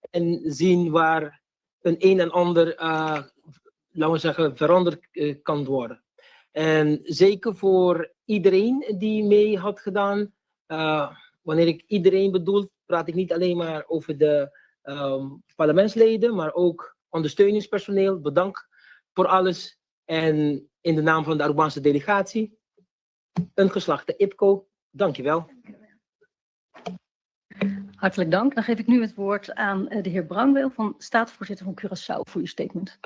en zien waar een en ander, laten we zeggen, veranderd kan worden. En zeker voor iedereen die mee had gedaan, wanneer ik iedereen bedoel, praat ik niet alleen maar over de parlementsleden, maar ook ondersteuningspersoneel. Bedankt voor alles. En in de naam van de Arubaanse delegatie, een geslachte IPCO, dankjewel. Hartelijk dank. Dan geef ik nu het woord aan de heer Brandweel, statenvoorzitter van Curaçao, voor uw statement.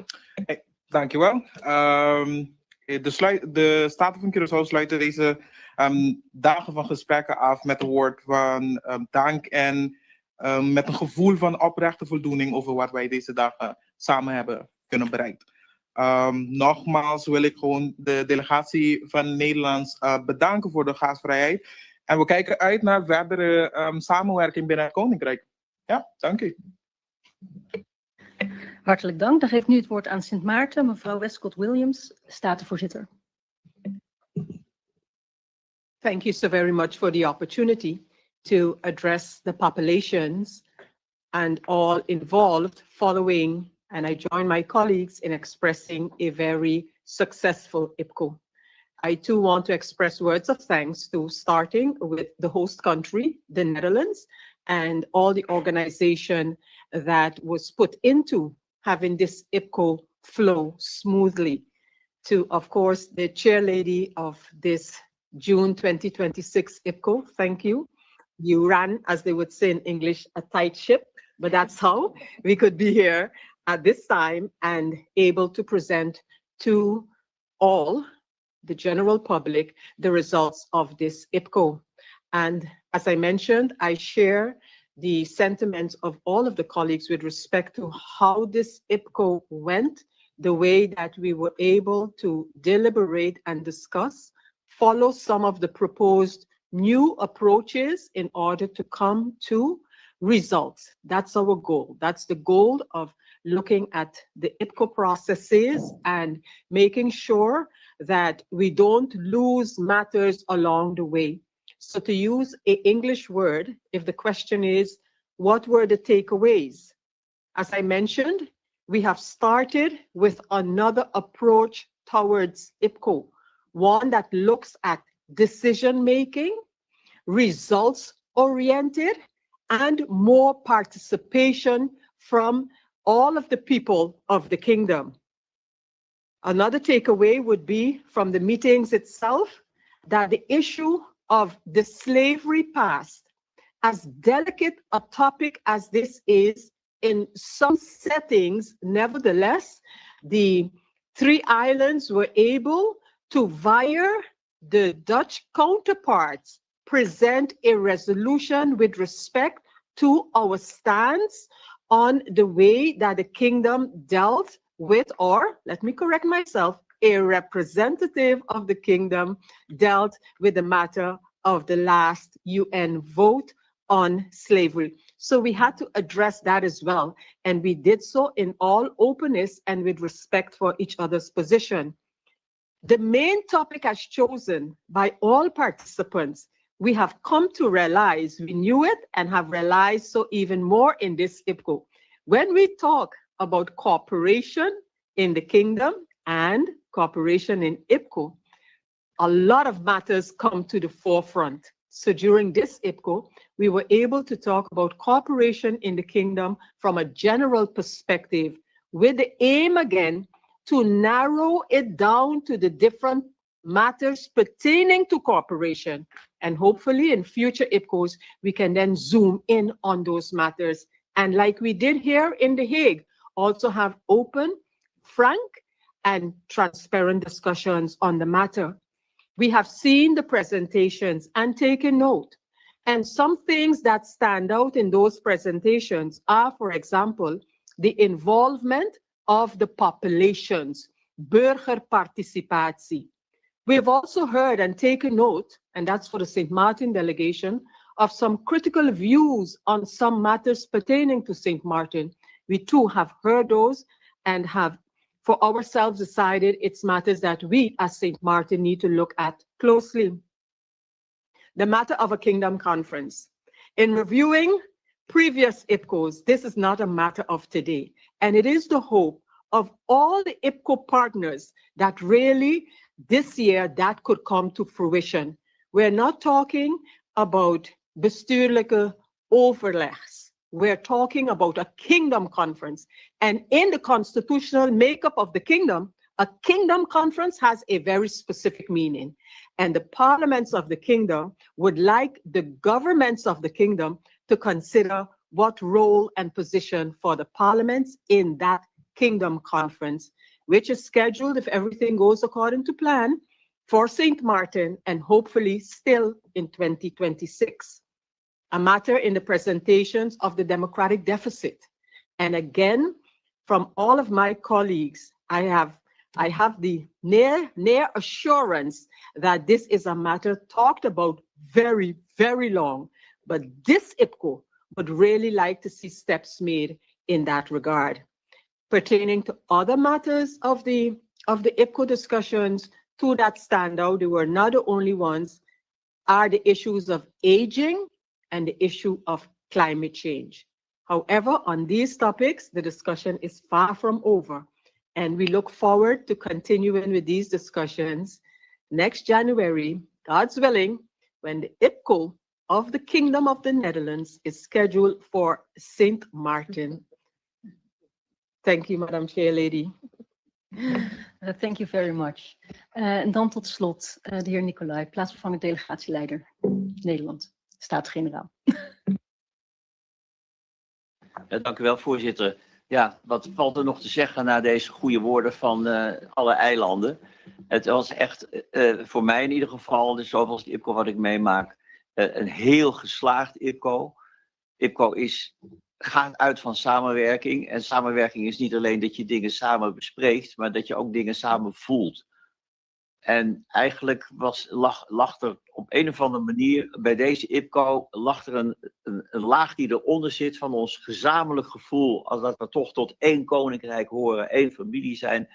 Dankjewel. De Staten van Curaçao sluiten deze dagen van gesprekken af met een woord van dank en met een gevoel van oprechte voldoening over wat wij deze dagen samen hebben kunnen bereiken. Nogmaals wil ik gewoon de delegatie van Nederland bedanken voor de gastvrijheid. En we kijken uit naar verdere samenwerking binnen het Koninkrijk. Ja, dank u. Hartelijk dank. Dan geef ik nu het woord aan Sint Maarten, mevrouw Westcott Williams, statenvoorzitter. Thank you so very much for the opportunity to address the populations and all involved following, and I join my colleagues in expressing a very successful IPCO. I too want to express words of thanks to starting with the host country, the Netherlands, and all the organization that was put into having this IPCO flow smoothly. To, of course, the chair lady of this June 2026 IPCO, thank you. You ran, as they would say in English, a tight ship, but that's how we could be here at this time and able to present to all the general public the results of this IPCO. And as I mentioned, I share the sentiments of all of the colleagues with respect to how this IPCO went, the way that we were able to deliberate and discuss, follow some of the proposed new approaches in order to come to results. That's our goal. That's the goal of looking at the IPCO processes and making sure that we don't lose matters along the way. So to use an English word, if the question is, what were the takeaways? As I mentioned, we have started with another approach towards IPCO, one that looks at decision-making, results-oriented, and more participation from all of the people of the kingdom. Another takeaway would be from the meetings itself that the issue of the slavery past, as delicate a topic as this is, in some settings, nevertheless, the three islands were able to, via the Dutch counterparts, present a resolution with respect to our stance on the way that the kingdom dealt with, or let me correct myself, a representative of the kingdom dealt with the matter of the last UN vote on slavery. So we had to address that as well. And we did so in all openness and with respect for each other's position. The main topic as chosen by all participants, we have come to realize, we knew it and have realized so even more in this IPCO. When we talk about cooperation in the kingdom and cooperation in IPCO, a lot of matters come to the forefront. So during this IPCO, we were able to talk about cooperation in the kingdom from a general perspective, with the aim again to narrow it down to the different matters pertaining to cooperation. And hopefully in future IPCOs, we can then zoom in on those matters. And like we did here in The Hague, also have open, frank, and transparent discussions on the matter. We have seen the presentations and taken note. And some things that stand out in those presentations are, for example, the involvement of the populations, burgerparticipatie. We've also heard and taken note, and that's for the St. Martin delegation, of some critical views on some matters pertaining to St. Martin. We too have heard those and have for ourselves decided it's matters that we as St. Martin need to look at closely. The matter of a kingdom conference. In reviewing previous IPCOs, this is not a matter of today. And it is the hope of all the IPCO partners that really this year that could come to fruition. We're not talking about bestuurlijke overlegs. We're talking about a kingdom conference. And in the constitutional makeup of the kingdom, a kingdom conference has a very specific meaning. And the parliaments of the kingdom would like the governments of the kingdom to consider what role and position for the parliaments in that kingdom conference, which is scheduled, if everything goes according to plan, for St. Martin and hopefully still in 2026. A matter in the presentations of the democratic deficit. And again, from all of my colleagues, I have the near assurance that this is a matter talked about very, very long. But this IPCO would really like to see steps made in that regard. Pertaining to other matters of the IPCO discussions, two that stand out, they were not the only ones, are the issues of aging and the issue of climate change. However, on these topics, the discussion is far from over. And we look forward to continuing with these discussions next January, God's willing, when the IPCO of the Kingdom of the Netherlands is scheduled for St. Martin. Thank you, Madam Chair Lady. Thank you very much. En dan tot slot de heer Nicolai, plaatsvervangend delegatieleider Nederland, Staten-Generaal. Dank u wel, voorzitter. Ja, wat valt er nog te zeggen na deze goede woorden van alle eilanden? Het was echt, voor mij in ieder geval, dus zoals de IPCO wat ik meemaak, een heel geslaagd IPCO. IPCO gaat uit van samenwerking. En samenwerking is niet alleen dat je dingen samen bespreekt, maar dat je ook dingen samen voelt. En eigenlijk lag er op een of andere manier bij deze IPCO lag er een laag die eronder zit van ons gezamenlijk gevoel, als dat we toch tot één koninkrijk horen, één familie zijn.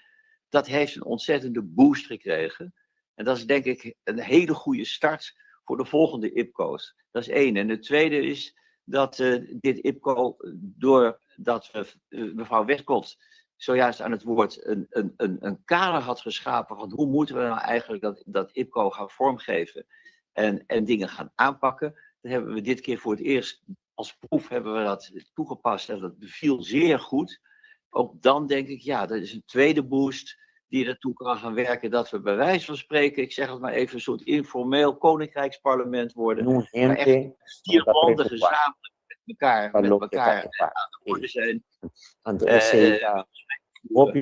Dat heeft een ontzettende boost gekregen. En dat is denk ik een hele goede start voor de volgende IPCO's. Dat is één. En het tweede is dat dit IPCO, doordat mevrouw Westcott zojuist aan het woord een kader had geschapen van hoe moeten we nou eigenlijk dat IPCO gaan vormgeven en dingen gaan aanpakken. Dan hebben we dit keer voor het eerst als proef hebben we dat toegepast en dat beviel zeer goed. Ook dan denk ik, ja, dat is een tweede boost die ertoe kan gaan werken dat we bij wijze van spreken, ik zeg het maar even, een soort informeel koninkrijksparlement worden. Maar echt 4 landen gezamenlijk met elkaar aan de orde zijn.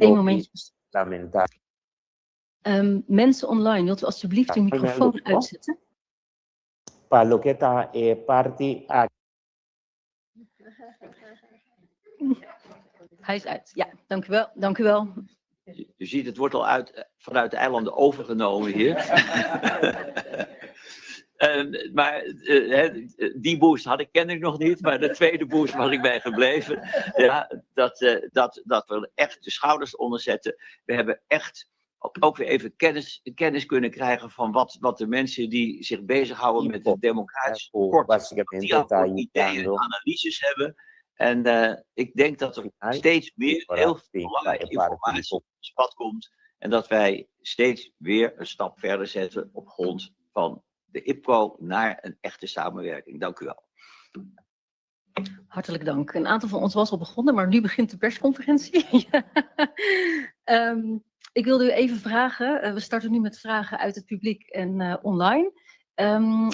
Eén moment. Mensen online, wilt u alsjeblieft uw microfoon uitzetten? Hij is uit. Ja, dank u wel. Dank u wel. U ziet, het wordt al vanuit de eilanden overgenomen hier. Maar die boost ken ik nog niet, maar de tweede boost was ik bij gebleven. Ja, dat we echt de schouders onder zetten. We hebben echt ook weer even kennis kunnen krijgen van wat de mensen die zich bezighouden met het democratisch tekort, die al ideeën en analyses hebben. En ik denk dat er steeds meer heel belangrijke informatie op ons pad komt. En dat wij steeds weer een stap verder zetten op grond van de IPCO naar een echte samenwerking. Dank u wel. Hartelijk dank. Een aantal van ons was al begonnen, maar nu begint de persconferentie. Ik wilde u even vragen, we starten nu met vragen uit het publiek en online.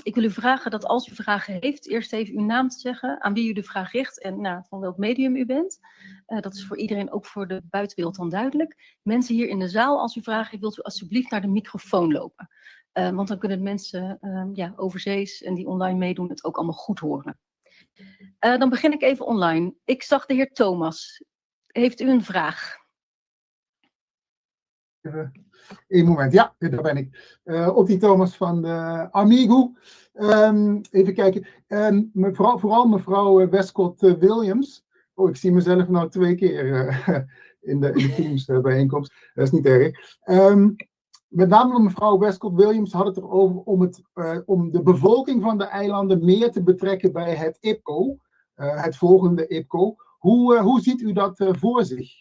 Ik wil u vragen dat als u vragen heeft, eerst even uw naam te zeggen, aan wie u de vraag richt en van welk medium u bent. Dat is voor iedereen, ook voor de buitenwereld dan duidelijk. Mensen hier in de zaal, als u vragen heeft, wilt u alsjeblieft naar de microfoon lopen. Want dan kunnen mensen overzees en die online meedoen het ook allemaal goed horen. Dan begin ik even online. Ik zag de heer Thomas. Heeft u een vraag? Eén moment, ja, daar ben ik. Ottie Thomas van de Amigo. Even kijken. Vooral mevrouw Westcott Williams. Oh, ik zie mezelf nou 2 keer in de Teams-bijeenkomst. Dat is niet erg. Met name mevrouw Westcott Williams had het erover om de bevolking van de eilanden meer te betrekken bij het IPCO. het volgende IPCO. Hoe ziet u dat voor zich?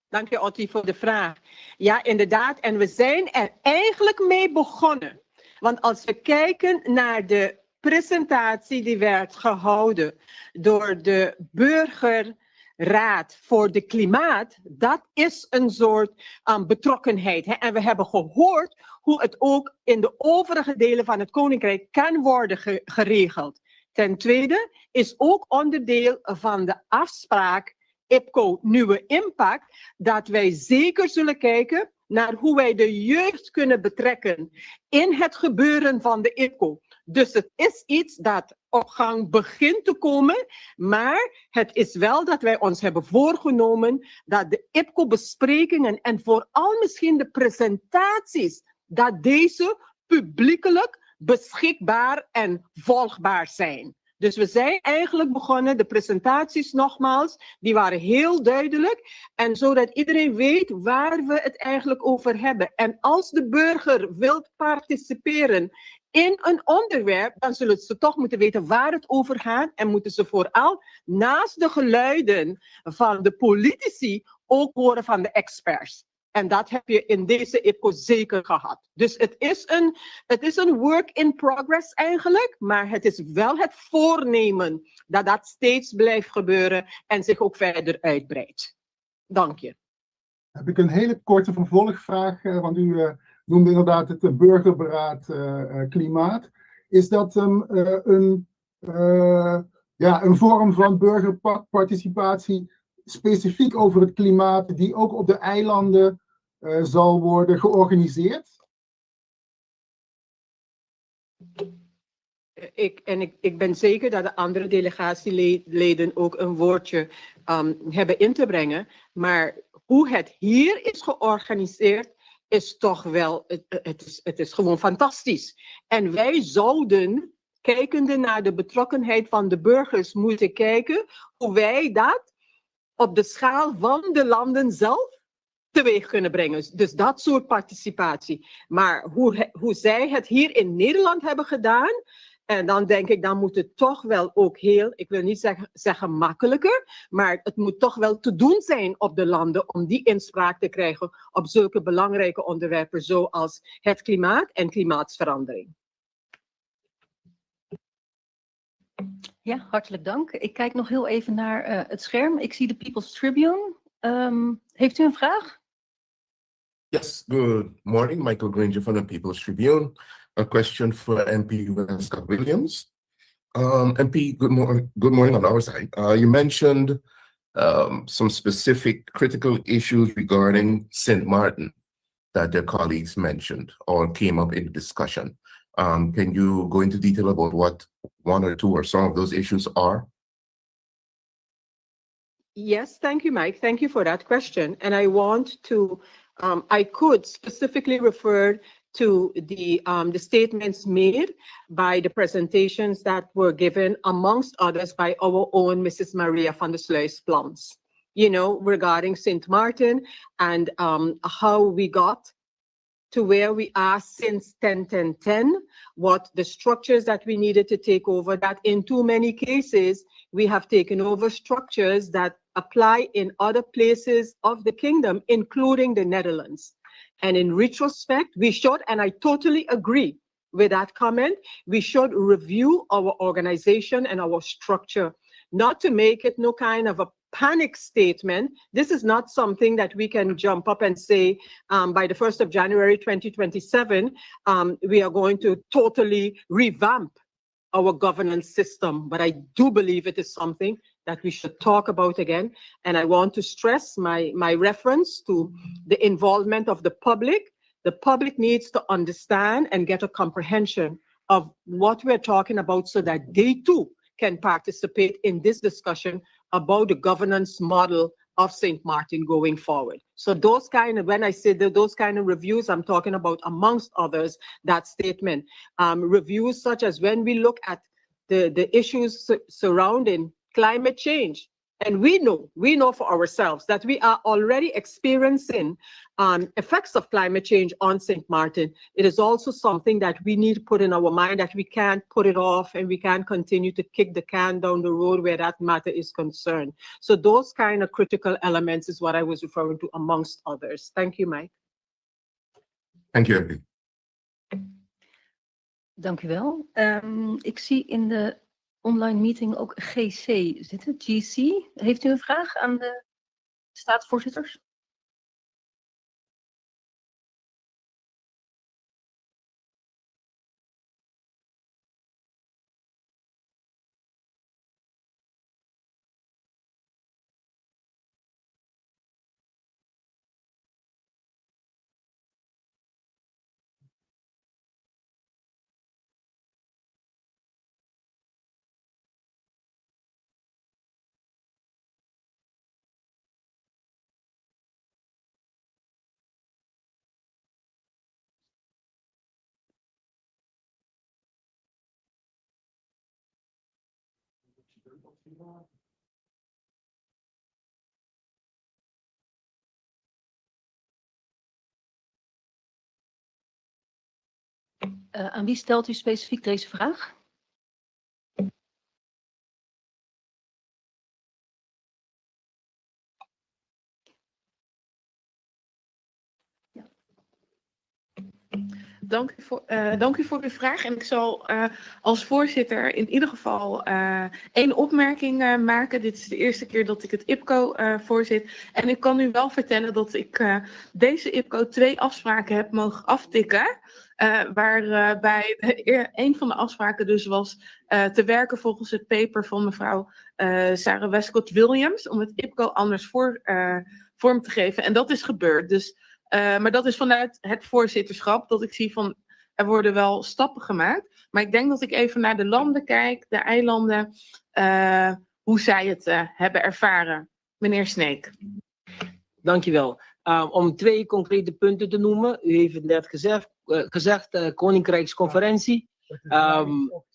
Dank je, Otti, voor de vraag. Ja, inderdaad. En we zijn er eigenlijk mee begonnen. Want als we kijken naar de presentatie die werd gehouden door de Burgerraad voor de Klimaat, dat is een soort betrokkenheid. Hè? En we hebben gehoord hoe het ook in de overige delen van het Koninkrijk kan worden geregeld. Ten tweede is ook onderdeel van de afspraak IPCO Nieuwe Impact, dat wij zeker zullen kijken naar hoe wij de jeugd kunnen betrekken in het gebeuren van de IPCO. Dus het is iets dat op gang begint te komen, maar het is wel dat wij ons hebben voorgenomen dat de IPCO-besprekingen en vooral misschien de presentaties, dat deze publiekelijk beschikbaar en volgbaar zijn. Dus we zijn eigenlijk begonnen, de presentaties nogmaals, die waren heel duidelijk. En zodat iedereen weet waar we het eigenlijk over hebben. En als de burger wil participeren in een onderwerp, dan zullen ze toch moeten weten waar het over gaat. En moeten ze vooral naast de geluiden van de politici ook horen van de experts. En dat heb je in deze IPCO zeker gehad. Dus het is een work in progress eigenlijk, maar het is wel het voornemen dat dat steeds blijft gebeuren en zich ook verder uitbreidt. Dank je. Heb ik een hele korte vervolgvraag, want u noemde inderdaad het Burgerberaad Klimaat. Is dat een vorm van burgerparticipatie specifiek over het klimaat die ook op de eilanden zal worden georganiseerd? Ik ben zeker dat de andere delegatieleden ook een woordje hebben in te brengen. Maar hoe het hier is georganiseerd, is toch wel, het is gewoon fantastisch. En wij zouden, kijkende naar de betrokkenheid van de burgers, moeten kijken hoe wij dat op de schaal van de landen zelf teweeg kunnen brengen. Dus dat soort participatie. Maar hoe zij het hier in Nederland hebben gedaan, en dan denk ik, dan moet het toch wel ook heel, ik wil niet zeggen makkelijker, maar het moet toch wel te doen zijn op de landen om die inspraak te krijgen op zulke belangrijke onderwerpen zoals het klimaat en klimaatsverandering. Ja, hartelijk dank. Ik kijk nog heel even naar het scherm. Ik zie de People's Tribune. Heeft u een vraag? Yes, good morning. Michael Granger from the People's Tribune. A question for MP Westcott Williams. MP, good morning on our side. You mentioned some specific critical issues regarding St. Martin that your colleagues mentioned or came up in the discussion. Can you go into detail about what one or two or some of those issues are? Yes, thank you, Mike. Thank you for that question. And I want to, I could specifically refer to the statements made by the presentations that were given, amongst others, by our own Mrs. Maria van der Sluis-Plans, you know, regarding St. Martin and how we got to where we are since 10-10-10, what the structures that we needed to take over, that in too many cases, we have taken over structures that apply in other places of the kingdom, including the Netherlands. And in retrospect, we should, and I totally agree with that comment, we should review our organization and our structure, not to make it no kind of a panic statement. This is not something that we can jump up and say by the 1st of January 2027, we are going to totally revamp our governance system. But I do believe it is something that we should talk about again. And I want to stress my reference to the involvement of the public. The public needs to understand and get a comprehension of what we're talking about so that they too can participate in this discussion about the governance model of St. Martin going forward. So those kind of, when I say those kind of reviews, I'm talking about, amongst others, that statement. Reviews such as when we look at the issues surrounding climate change, And we know for ourselves that we are already experiencing effects of climate change on St. Martin. It is also something that we need to put in our mind, that we can't put it off and we can't continue to kick the can down the road where that matter is concerned. So those kind of critical elements is what I was referring to amongst others. Thank you, Mike. Thank you, MP. Dank u wel. Ik zie in de online meeting ook GC zitten. GC, heeft u een vraag aan de staatsvoorzitters? Aan wie stelt u specifiek deze vraag? Dank u voor uw vraag. En ik zal als voorzitter in ieder geval één opmerking maken. Dit is de eerste keer dat ik het IPCO voorzit. En ik kan u wel vertellen dat ik deze IPCO 2 afspraken heb mogen aftikken. Waarbij een van de afspraken dus was te werken volgens het paper van mevrouw Sarah Westcott Williams. Om het IPCO anders vorm te geven. En dat is gebeurd. Dus... maar dat is vanuit het voorzitterschap dat ik zie van er worden wel stappen gemaakt. Maar ik denk dat ik even naar de landen kijk, de eilanden, hoe zij het hebben ervaren. Meneer Sneek. Dankjewel. Om 2 concrete punten te noemen. U heeft het net gezegd Koninkrijksconferentie.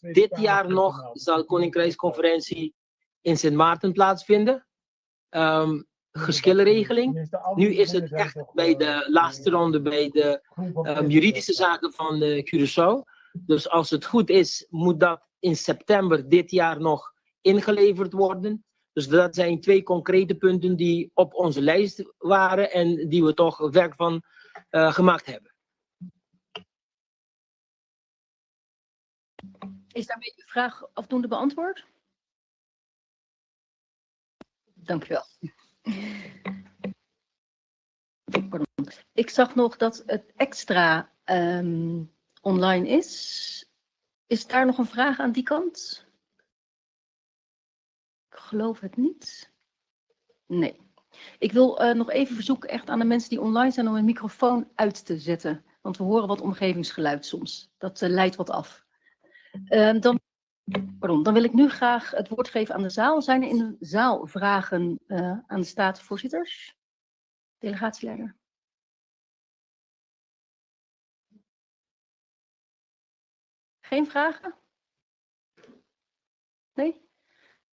Dit jaar nog zal de Koninkrijksconferentie in Sint Maarten plaatsvinden. Geschillenregeling. Nu is het echt bij de laatste ronde bij de juridische zaken van Curaçao. Dus als het goed is, moet dat in september dit jaar nog ingeleverd worden. Dus dat zijn 2 concrete punten die op onze lijst waren en die we toch werk van gemaakt hebben. Is daarmee uw vraag afdoende beantwoord? Dank u wel. Pardon. Ik zag nog dat het extra online is. Is daar nog een vraag aan die kant? Ik geloof het niet. Nee. Ik wil nog even verzoeken echt aan de mensen die online zijn om hun microfoon uit te zetten. Want we horen wat omgevingsgeluid soms. Dat leidt wat af. Dan wil ik nu graag het woord geven aan de zaal. Zijn er in de zaal vragen aan de staatsvoorzitters? Delegatieleider. Geen vragen? Nee?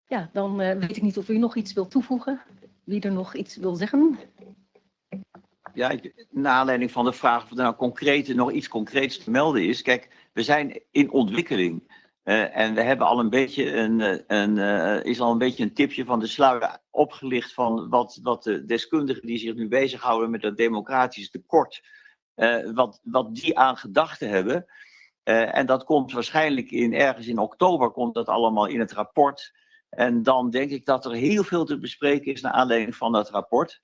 Ja, dan weet ik niet of u nog iets wilt toevoegen. Wie er nog iets wil zeggen? Ja, naar aanleiding van de vraag of er nou nog iets concreets te melden is. Kijk, we zijn in ontwikkeling. En we hebben al een beetje is al een beetje een tipje van de sluier opgelicht van wat de deskundigen die zich nu bezighouden met dat democratisch tekort, wat die aan gedachten hebben. En dat komt waarschijnlijk ergens in oktober komt dat allemaal in het rapport. En dan denk ik dat er heel veel te bespreken is naar aanleiding van dat rapport.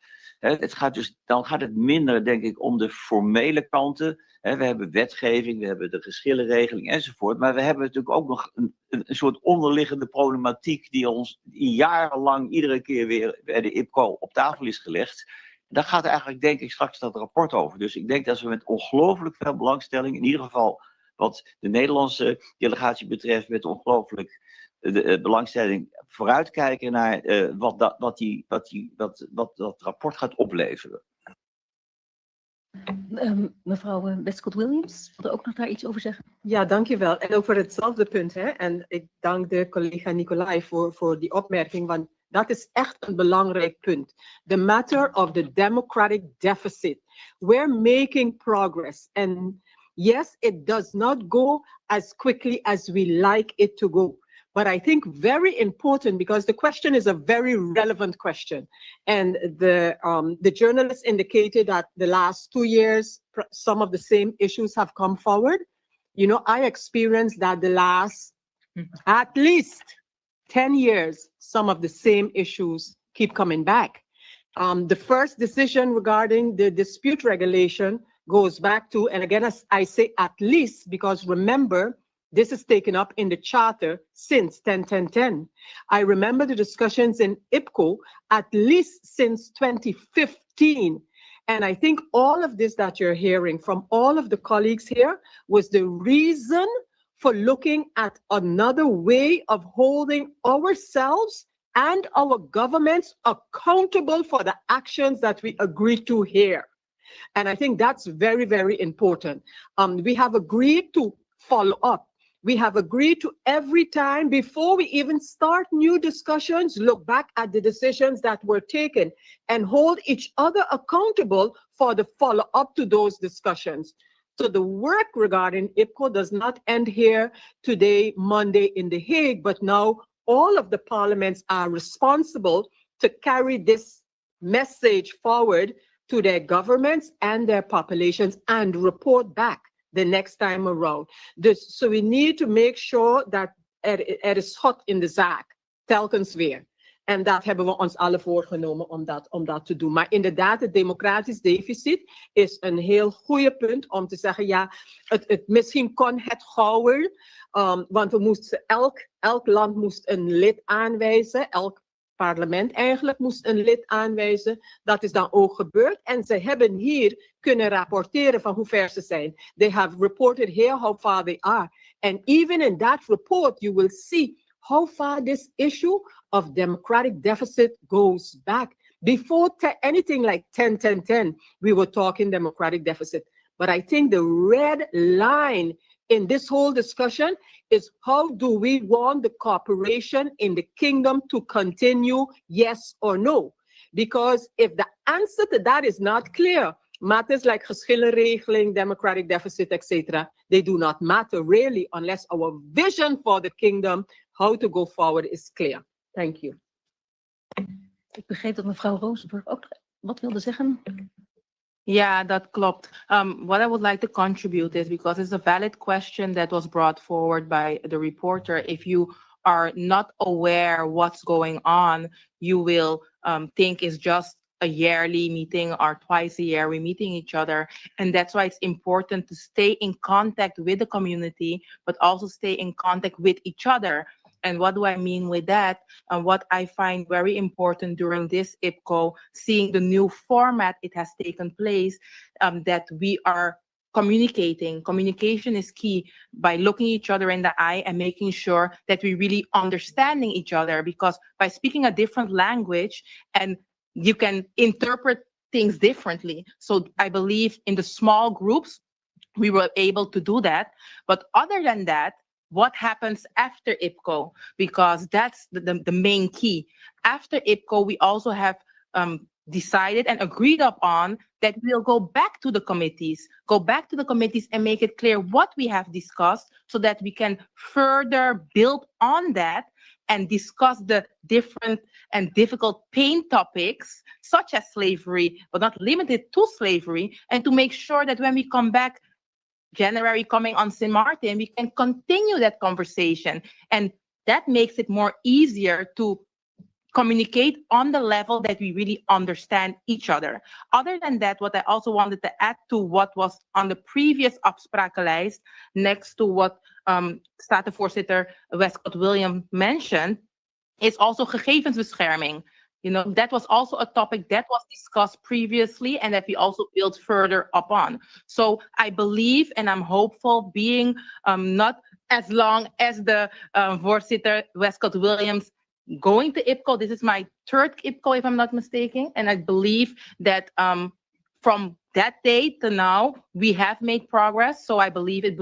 Dan gaat het minder, denk ik, om de formele kanten. We hebben wetgeving, we hebben de geschillenregeling enzovoort. Maar we hebben natuurlijk ook nog een soort onderliggende problematiek die ons jarenlang iedere keer weer bij de IPCO op tafel is gelegd. Daar gaat eigenlijk, denk ik, straks dat rapport over. Dus ik denk dat we met ongelooflijk veel belangstelling, in ieder geval wat de Nederlandse delegatie betreft, met ongelooflijk belangstelling vooruitkijken naar wat dat rapport gaat opleveren. Mevrouw Westcott Williams, wil er ook nog daar iets over zeggen? Ja, dankjewel. En ook voor hetzelfde punt. Hè? En ik dank de collega Nicolai voor die opmerking. Want Dat is echt een belangrijk punt. The matter of the democratic deficit. We're making progress. And yes, it does not go as quickly as we like it to go. But I think very important, because the question is a very relevant question. And the journalists indicated that the last 2 years, some of the same issues have come forward. You know, I experienced that the last at least 10 years, some of the same issues keep coming back. The first decision regarding the dispute regulation goes back to, and again, as I say at least, because remember, this is taken up in the charter since 10-10-10. I remember the discussions in IPCO at least since 2015. And I think all of this that you're hearing from all of the colleagues here was the reason for looking at another way of holding ourselves and our governments accountable for the actions that we agreed to here. And I think that's very, very important. We have agreed to follow up. We have agreed to every time before we even start new discussions, look back at the decisions that were taken and hold each other accountable for the follow-up to those discussions. So the work regarding IPCO does not end here today, Monday in The Hague, but now all of the parliaments are responsible to carry this message forward to their governments and their populations and report back the next time around. Dus, so we need to make sure that is hot in de zaak, telkens weer. En dat hebben we ons alle voorgenomen om dat te doen. Maar inderdaad, het democratisch deficit is een heel goede punt om te zeggen, ja, misschien kon het gauwer, want we moesten elk land moest een lid aanwijzen, elk parlement eigenlijk moest een lid aanwijzen. Dat is dan ook gebeurd. En ze hebben hier kunnen rapporteren van hoe ver ze zijn. They have reported here how far they are. And even in that report, you will see how far this issue of democratic deficit goes back. Before anything like 10-10-10, we were talking democratic deficit. But I think the red line in this whole discussion is how do we want the cooperation in the kingdom to continue, yes or no? Because if the answer to that is not clear, matters like geschillenregeling, democratic deficit, etc., they do not matter really unless our vision for the kingdom, how to go forward, is clear. Thank you. Ik begreep dat mevrouw Rosenberg ook wat wilde zeggen. Yeah, that klopt. What I would like to contribute is, because it's a valid question that was brought forward by the reporter, if you are not aware what's going on, you will think it's just a yearly meeting or twice a year we're meeting each other. And that's why it's important to stay in contact with the community, but also stay in contact with each other. And what do I mean with that? What I find very important during this IPCO, seeing the new format it has taken place, that we are communicating. Communication is key by looking each other in the eye and making sure that we really understanding each other, because by speaking a different language and you can interpret things differently. So I believe in the small groups, we were able to do that. But other than that, what happens after IPCO? Because that's the main key. After IPCO, we also have decided and agreed upon that we'll go back to the committees and make it clear what we have discussed so that we can further build on that and discuss the different and difficult pain topics such as slavery, but not limited to slavery, and to make sure that when we come back January coming on St. Martin, we can continue that conversation. And that makes it more easier to communicate on the level that we really understand each other. Other than that, what I also wanted to add to what was on the previous afsprakenlijst, next to what Statenvoorzitter Westcott Williams mentioned, is also gegevensbescherming. You know, that was also a topic that was discussed previously and that we also built further upon. So I believe and I'm hopeful, being not as long as the voorzitter Westcott Williams going to IPCO. This is my third IPCO, if I'm not mistaken. And I believe that from that day to now, we have made progress. So I believe it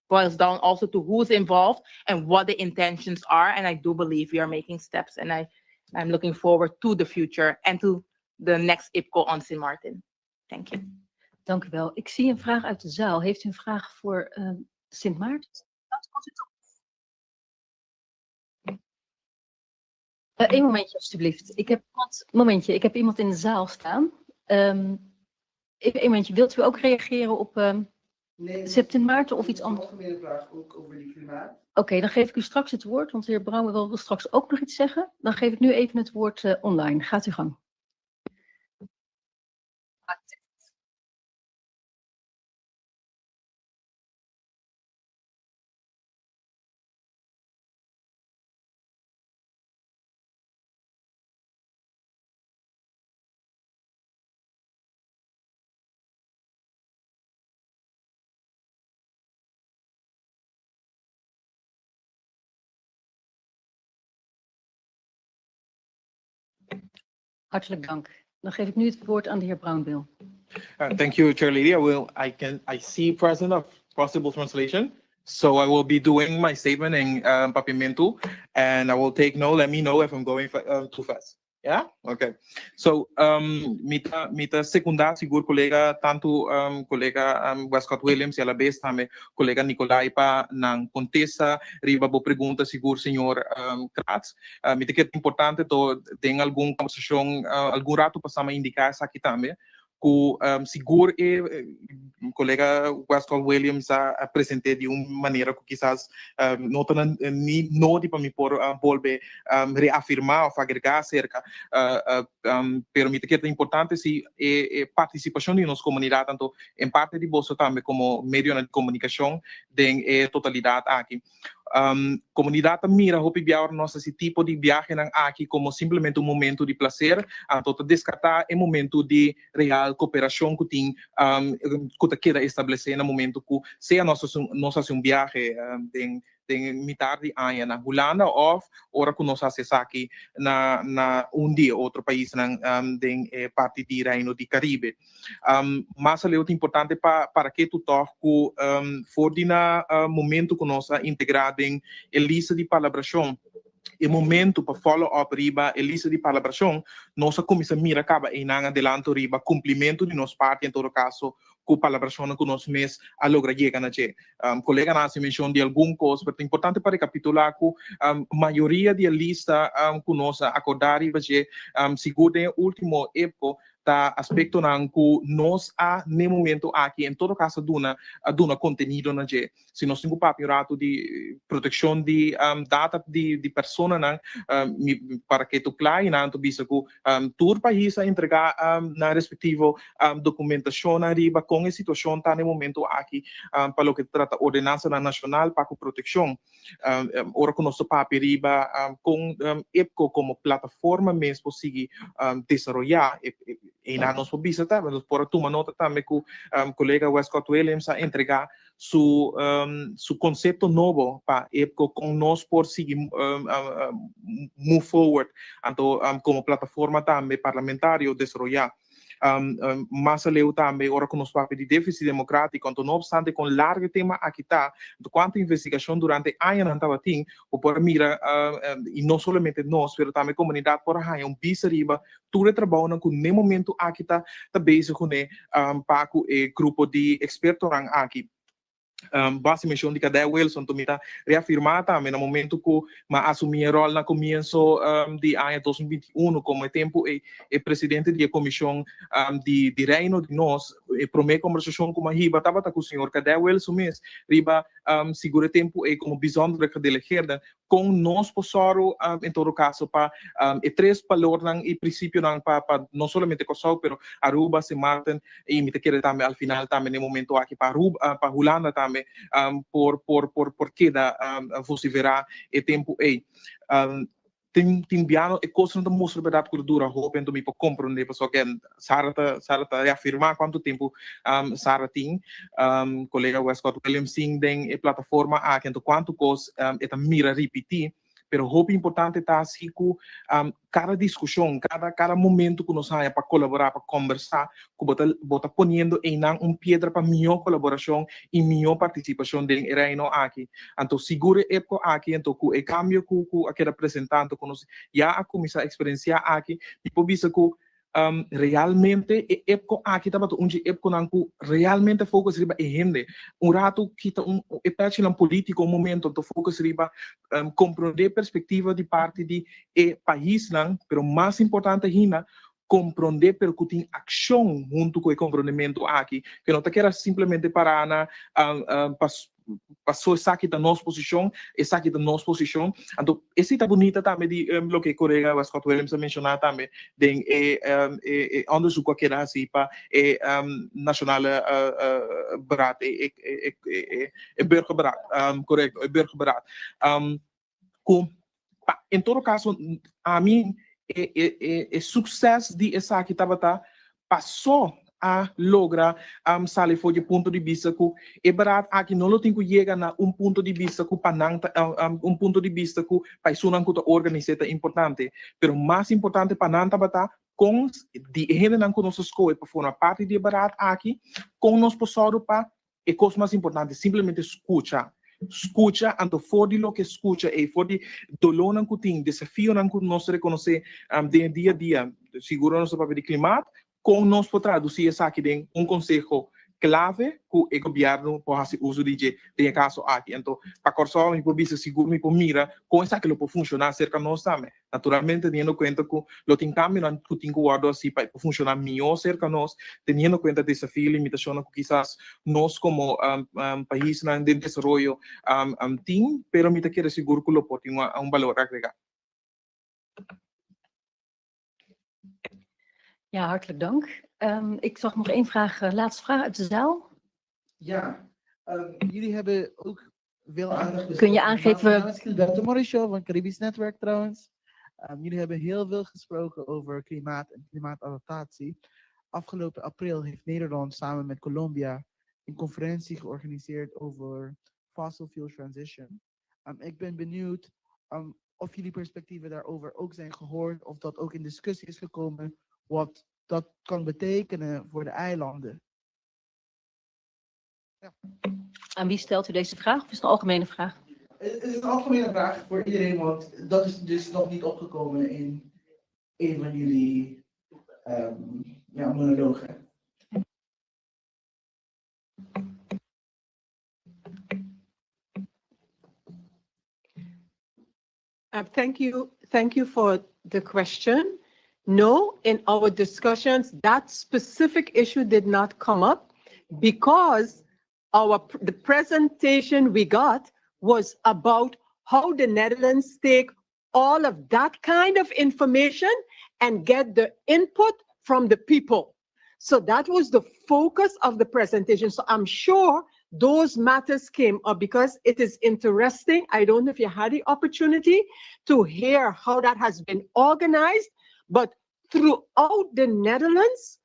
boils down also to who's involved and what the intentions are. And I do believe we are making steps. And I I'm looking forward to the future and to the next IPCO on St. Martin. Thank you. Dank u wel. Ik zie een vraag uit de zaal. Heeft u een vraag voor Sint Maarten? Eén momentje alstublieft. Ik heb iemand in de zaal staan. Even een momentje. Wilt u ook reageren op Sint Maarten of iets anders? Een vraag ook over die klimaat. Oké, dan geef ik u straks het woord, want de heer Brouwer wil straks ook nog iets zeggen. Dan geef ik nu even het woord online. Gaat u gang. Hartelijk dank. Dan geef ik nu het woord aan de heer Brownbill. Thank you, Chair Lady. I see present a possible translation. So I will be doing my statement in Papiamento, and I will take note. Let me know if I'm going too fast. Yeah? Okay. So, mita secunda sigur colega tanto colega Westcott Williams e la base também colega Nicolai pa nang contesta riba bo pergunta sigur senhor Kratz. Mita que é importante to tem algum conversação algum rato passamos indicar essa aqui também. Que seguro colega Westcott Williams apresentou de uma maneira que quizás não para me por volver reafirmar ou agregar acerca, permite que é importante se participação de nossa comunidade tanto em parte de bolsa também como meio de comunicação tem totalidade aqui. Comunidade mira hopi biar nossa esse tipo de viagem aqui como simplesmente momento de prazer, então descartar momento de real cooperação que tem que queira estabelecer no momento que seja nossa viagem tem metade de ano na Holanda ou ora que nós acessa aqui na dia outro país na tem parte de Reino de Caribe. Mas é muito importante para que tu toque for de na momento que nós integrado em lista de palabração. E momento para follow-up riba, a lista de palabração, nossa comissão mira acaba em adelante riba, cumprimento de nossa parte, em todo caso, com palabração que nós mesmos a logra chegar na che. Colega nasi mencionou de algum coisa, mas é importante para recapitular que a maioria da lista que nós acordar riba che, seguro em último época, tá aspecto não que nós no momento aqui em todo caso duna conteúdo na je se nós temos papirato de proteção de data de persona não para que tu claro não tu bisa que todo país a entregar na respectivo documentação na riba com a situação tá no momento aqui para o que trata ordenança nacional para a proteção ora que nosso papel riba com EPCO como plataforma mesmo conseguir desenvolver e na nossa visa também, por uma nota também que o colega Westcott Williams a entregar su conceito novo para EPCO com nós por seguir move forward, então como plataforma também parlamentário desenvolver. Mas leu também ora com nosso papel de déficit democrático, então não obstante com largo tema aqui tá, quanto investigação durante anos não estava tem, o por mira e não somente nós, mas também comunidade por aí bisa riba, tudo trabalho com no momento aqui tá base com para o grupo de expertos aqui. Basicamente, que a Wilson também reafirmar também no momento que assumi a rol no começo de ano 2021 como tempo presidente da comissão de Reino de nós e primeira conversação com a riba estava com o senhor Cadê Wilson mesmo riba segura tempo e como bisondra delegada com nós possoro em todo caso para três valores e princípio para não somente Kosovo, pero Aruba, St. Martin e me querer também ao final também no momento aqui para Aruba, para Holanda também por queda você verá o tempo aí tem biano e coisa não mostra verdade cultura hope então me para compreender pessoal que Sarata reafirmar quanto tempo Sara tem colega Westcott Williams tem a plataforma aqui então quanto coisa é mira repetir pero hope importante tá assim que cada discussão, cada momento que nós temos para colaborar, para conversar, que bota ponendo em pedra para melhor colaboração e melhor participação dentro do reino aqui. Então, seguro é aqui, então, que o cambio que aquele representante que nós já começar a experienciar aqui, e por isso que realmente epco aqui tá bato onde epco nanku realmente focus riba e gente rato kita parte nan político momento to focus riba compreender perspectiva de parte de país nan pero mais importante hina compreender percutir ação junto com o compreendimento aqui que não tá quer simplesmente parar na passou essa aqui da nossa posição, essa aqui da nossa posição. Então, esse tá bonita também de o que o colega Scott Williams mencionou também, de onderzoek que era assim para nacionale beraad, burgerberaad, correto, burgerberaad. Em todo caso, a mim, sucesso de essa aqui passou a lograr salir foi de ponto de vista que é barato aqui não tem que chegar na ponto de vista que pananta ponto de vista que paisunan que organizada é importante, pero mais importante pananta bata com de gente não que nós escolhe para formar parte de barato aqui com nós posoro para é coisa mais importante simplesmente escuta ando for de lo que escuta e for de dolor não que tem desafio não que nós reconhecer dia a dia seguro nosso papel de clima com nós por traduzir essa aqui em conselho clave que o governo pode fazer uso de caso aqui. Então, para cortar me por vista seguro me por mira com essa que lo pode funcionar cerca nós também. Naturalmente, tendo conta que lo tem cambio não que tem que guardar assim para funcionar melhor cerca nós, tendo conta desafio e limitação que quizás nós como país não de desenvolvimento tem, pero me quer seguro que lo pode ter valor agregado. Ja, hartelijk dank. Ik zag nog één vraag, laatste vraag uit de zaal. Ja, jullie hebben ook veel aandacht. Kun je aangeven? Namens Gilberto Morisho van Caribisch Netwerk trouwens. Jullie hebben heel veel gesproken over klimaat en klimaatadaptatie. Afgelopen april heeft Nederland samen met Colombia een conferentie georganiseerd over fossil fuel transition. Ik ben benieuwd of jullie perspectieven daarover ook zijn gehoord, of dat ook in discussie is gekomen. Wat dat kan betekenen voor de eilanden. Ja. Aan wie stelt u deze vraag? Of is het een algemene vraag? Het is een algemene vraag voor iedereen, want dat is dus nog niet opgekomen in een van jullie monologen. Thank you for the question. No, in our discussions, that specific issue did not come up because the presentation we got was about how the Netherlands take all of that kind of information and get the input from the people. So that was the focus of the presentation. So I'm sure those matters came up because it is interesting. I don't know if you had the opportunity to hear how that has been organized. But throughout the Netherlands,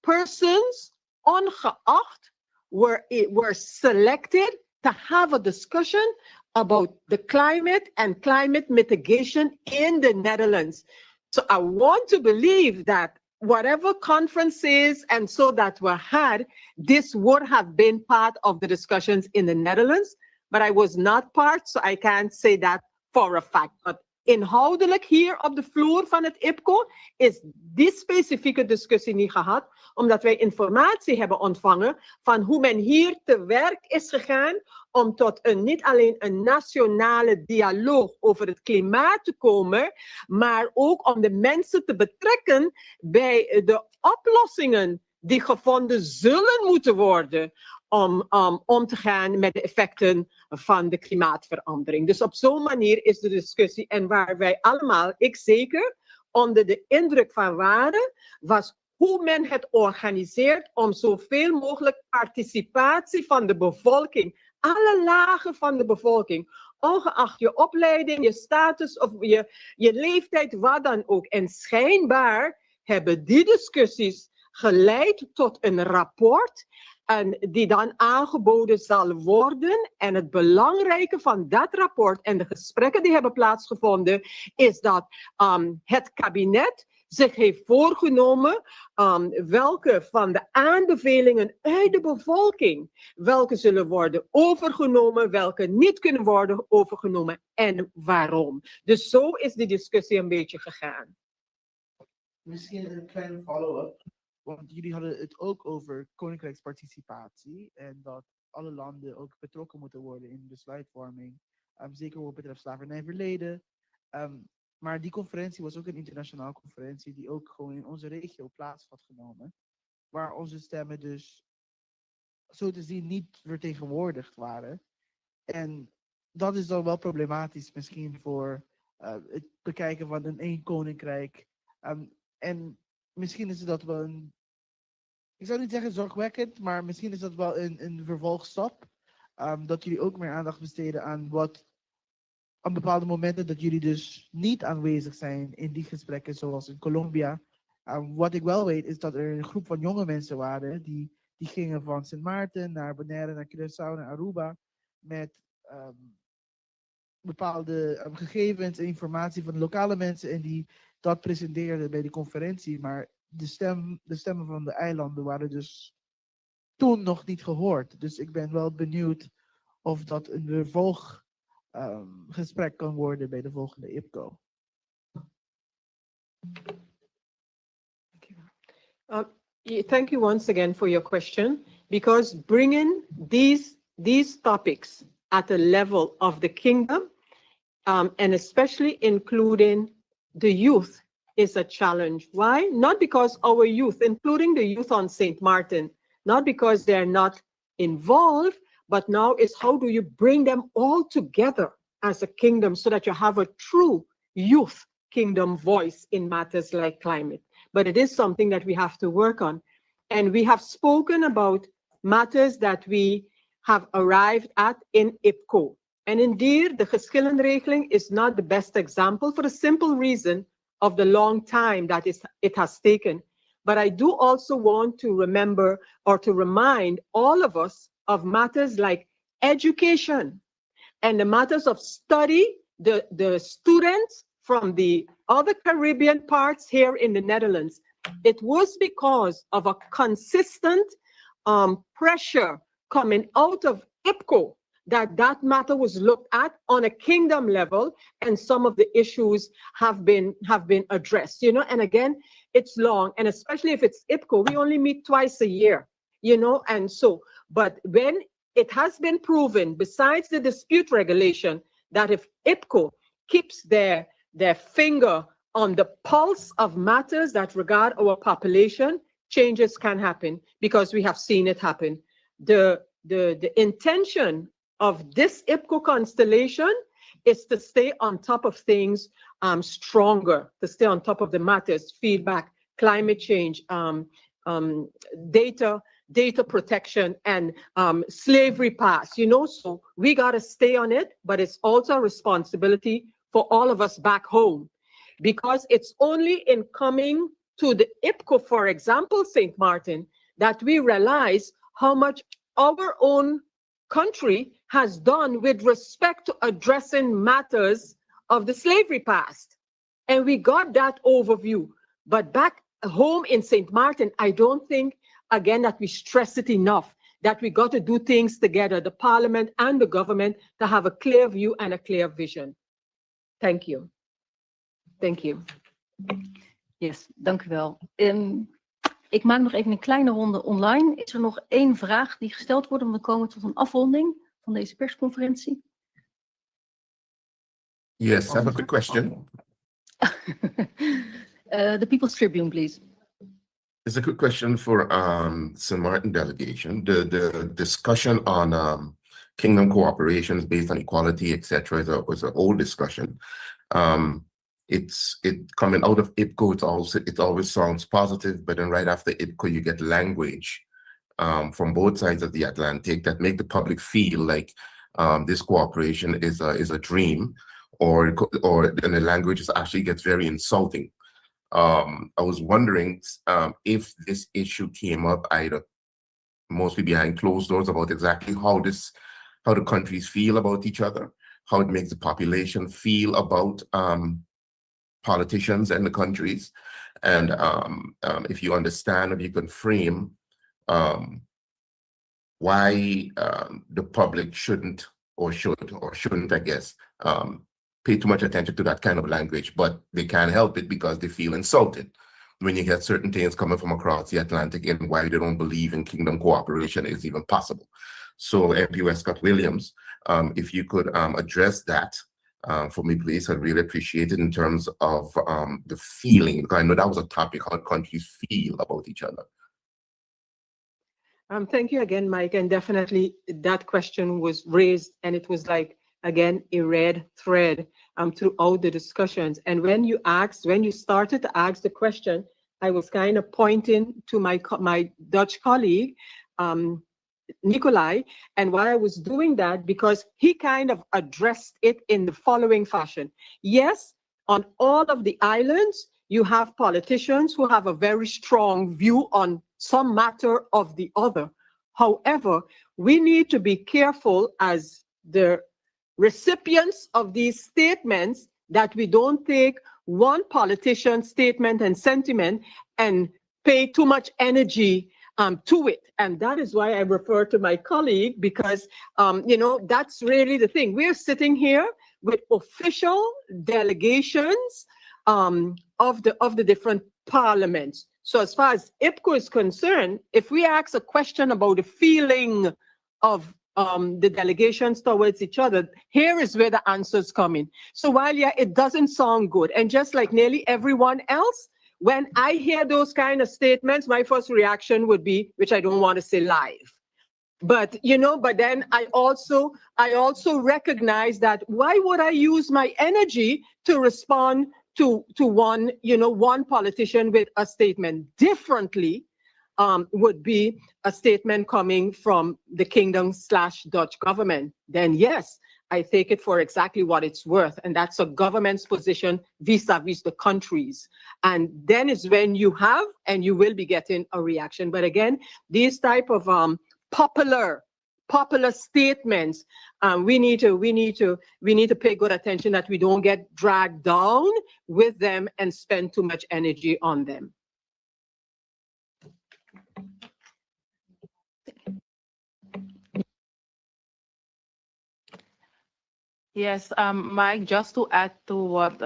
persons ongeacht were selected to have a discussion about the climate and climate mitigation in the Netherlands. So I want to believe that whatever conferences and so that were had, this would have been part of the discussions in the Netherlands, but I was not part, so I can't say that for a fact. But inhoudelijk hier op de vloer van het IPCO is die specifieke discussie niet gehad, omdat wij informatie hebben ontvangen van hoe men hier te werk is gegaan om tot niet alleen een nationale dialoog over het klimaat te komen, maar ook om de mensen te betrekken bij de oplossingen die gevonden zullen moeten worden om te gaan met de effecten van de klimaatverandering. Dus op zo'n manier is de discussie en waar wij allemaal, ik zeker, onder de indruk van waren, was hoe men het organiseert om zoveel mogelijk participatie van de bevolking, alle lagen van de bevolking, ongeacht je opleiding, je status of je leeftijd, wat dan ook. En schijnbaar hebben die discussies geleid tot een rapport. en die dan aangeboden zal worden. En het belangrijke van dat rapport en de gesprekken die hebben plaatsgevonden, is dat het kabinet zich heeft voorgenomen welke van de aanbevelingen uit de bevolking, welke zullen worden overgenomen, welke niet kunnen worden overgenomen en waarom. Dus zo is die discussie een beetje gegaan. Misschien een kleine follow-up, want jullie hadden het ook over koninkrijksparticipatie en dat alle landen ook betrokken moeten worden in besluitvorming, zeker wat betreft slavernijverleden. Maar die conferentie was ook een internationale conferentie die ook gewoon in onze regio plaats had genomen, waar onze stemmen dus zo te zien niet vertegenwoordigd waren. En dat is dan wel problematisch misschien voor het bekijken van een één koninkrijk. En misschien is dat wel een, ik zou niet zeggen zorgwekkend, maar misschien is dat wel een vervolgstap. Dat jullie ook meer aandacht besteden aan wat aan bepaalde momenten dat jullie dus niet aanwezig zijn in die gesprekken, zoals in Colombia. Wat ik wel weet is dat er een groep van jonge mensen waren die gingen van Sint Maarten naar Bonaire, naar Curaçao, naar Aruba met bepaalde gegevens en informatie van de lokale mensen en die dat presenteerden bij die conferentie. Maar de stemmen van de eilanden waren dus toen nog niet gehoord. Dus ik ben wel benieuwd of dat een vervolggesprek kan worden bij de volgende IPCO. Thank you once again for your question, because bringing these topics at the level of the kingdom, and especially including the youth, is a challenge. Why? Not because our youth, including the youth on St. Martin, not because they're not involved, but now is how do you bring them all together as a kingdom so that you have a true youth kingdom voice in matters like climate. But it is something that we have to work on. And we have spoken about matters that we have arrived at in IPCO. And indeed, the geschillenregeling is not the best example for the simple reason of the long time that it has taken. But I do also want to remember or to remind all of us of matters like education and the matters of study, the students from the other Caribbean parts here in the Netherlands. It was because of a consistent pressure coming out of IPCO that matter was looked at on a kingdom level, and some of the issues have been addressed, you know. And again, it's long, and especially if it's IPCO, we only meet twice a year, you know. And so, but when it has been proven, besides the dispute regulation, that if IPCO keeps their finger on the pulse of matters that regard our population, changes can happen, because we have seen it happen. The intention of this IPCO constellation is to stay on top of things stronger, to stay on top of the matters, feedback, climate change, data protection, and slavery past, you know. So we got to stay on it, but it's also a responsibility for all of us back home, because it's only in coming to the IPCO, for example, St. Martin, that we realize how much our own country has done with respect to addressing matters of the slavery past. And we got that overview. But back home in St. Martin, I don't think, again, that we stress it enough, that we got to do things together, the parliament and the government, to have a clear view and a clear vision. Thank you. Thank you. Yes, dank u wel. Ik maak nog even een kleine ronde online. Is er nog één vraag die gesteld wordt om te komen tot een afronding van deze persconferentie? Yes, I have a quick question. The People's Tribune, please. It's a quick question for St. Martin delegation. The discussion on kingdom cooperations based on equality, etc., was an old discussion. It coming out of IPCO, it always sounds positive, but then right after IPCO, you get language from both sides of the Atlantic that make the public feel like this cooperation is a dream, or then the language actually gets very insulting. I was wondering if this issue came up either mostly behind closed doors about exactly how the countries feel about each other, how it makes the population feel about politicians and the countries. And if you understand, if you can frame why the public shouldn't or shouldn't, I guess, pay too much attention to that kind of language, but they can't help it because they feel insulted when you get certain things coming from across the Atlantic and why they don't believe in kingdom cooperation is even possible. So MP Westcott Williams, if you could address that for me, please, I'd really appreciate it in terms of the feeling, because I know that was a topic, how countries feel about each other. Thank you again, Mike, and definitely that question was raised, and it was like, again, a red thread throughout the discussions. And when you started to ask the question, I was kind of pointing to my Dutch colleague, Nicolai, and why I was doing that, because he kind of addressed it in the following fashion. Yes, on all of the islands, you have politicians who have a very strong view on some matter of the other. However, we need to be careful as the recipients of these statements that we don't take one politician's statement and sentiment and pay too much energy to it. And that is why I refer to my colleague, because, that's really the thing. We're sitting here with official delegations of the different parliaments. So as far as IPCO is concerned, if we ask a question about the feeling of the delegations towards each other, here is where the answers come in. So while, yeah, it doesn't sound good, and just like nearly everyone else, when I hear those kind of statements, my first reaction would be, which I don't want to say live, but then I also recognize that why would I use my energy to respond to one politician with a statement differently? Would be a statement coming from the Kingdom/Dutch government, then yes, I take it for exactly what it's worth. And that's a government's position vis-a-vis the countries. And then is when you have, and you will be getting a reaction. But again, these type of popular statements, we need to pay good attention that we don't get dragged down with them and spend too much energy on them. Yes, Mike, just to add to what